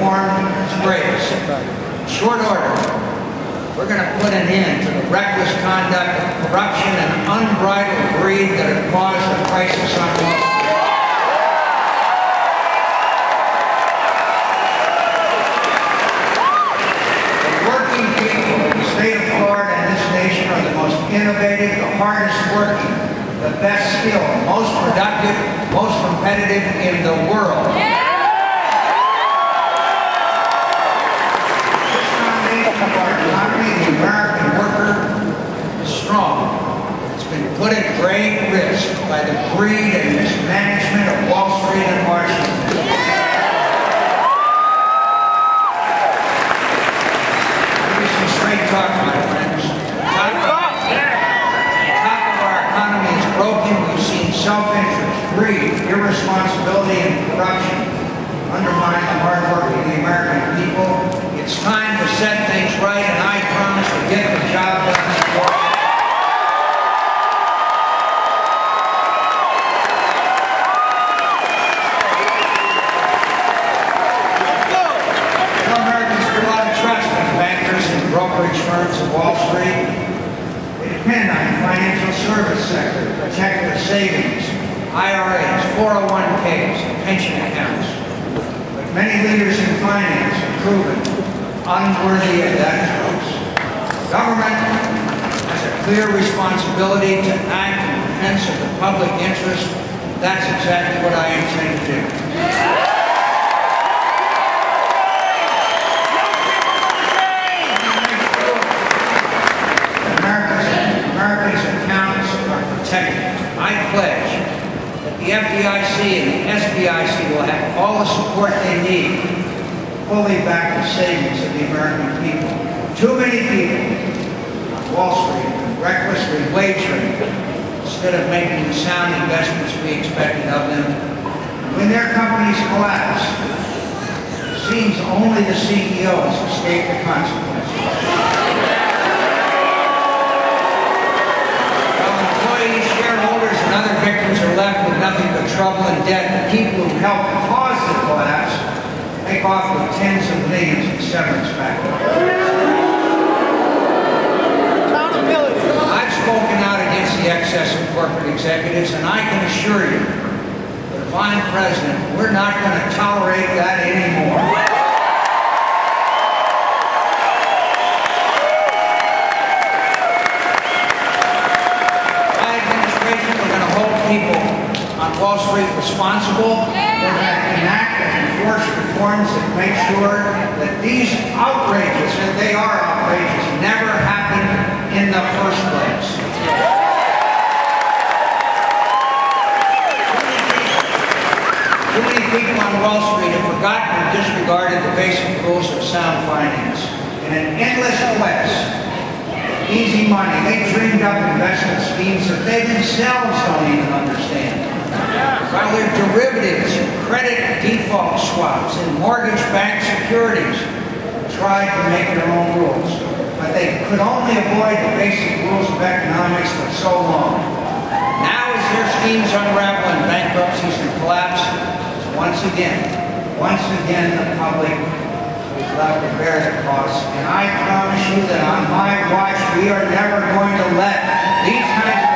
reform its brakes. In short order, we're going to put an end to the reckless conduct of corruption and unbridled greed that have caused the crisis on Wall Street. Innovative, the hardest working, the best skilled, most productive, most competitive in the world. This foundation of our economy, the American worker, is strong. It's been put at great risk by the greed and mismanagement of Wall Street and Washington. Give me some straight talk, my friends. Broken, we've seen self-interest, greed, irresponsibility, and corruption undermine the hard work of the American people. It's time to set things right, and I promise to get the job done. Some Americans put a lot of trust in bankers and brokerage firms of Wall Street. Depend on the financial service sector to protect their savings, IRAs, 401ks, and pension accounts. But many leaders in finance have proven unworthy of that trust. Government has a clear responsibility to act in defense of the public interest. That's exactly what I intend to do. I pledge that the FDIC and the SBIC will have all the support they need to fully back the savings of the American people. Too many people on Wall Street recklessly wagering instead of making the sound investments we expected of them. When their companies collapse, it seems only the CEOs escape the consequences. Other victims are left with nothing but trouble and debt. The people who helped cause the collapse make off with tens of millions in severance packages. I've spoken out against the excess of corporate executives, and I can assure you that if I'm president, we're not going to tolerate that anymore. People on Wall Street responsible. We're going to enact and enforce reforms that make sure that these outrages, and they are outrageous, never happen in the first place. Too many people on Wall Street have forgotten and disregarded the basic rules of sound finance. In an endless quest, easy money, they dreamed up investment schemes that they themselves don't even understand. While their derivatives and credit default swaps and mortgage-backed securities tried to make their own rules, but they could only avoid the basic rules of economics for so long. Now as their schemes unravel in bankruptcies and collapse, once again, the public is left to bear the cost. And I promise you that on my watch, we are never going to let these kinds of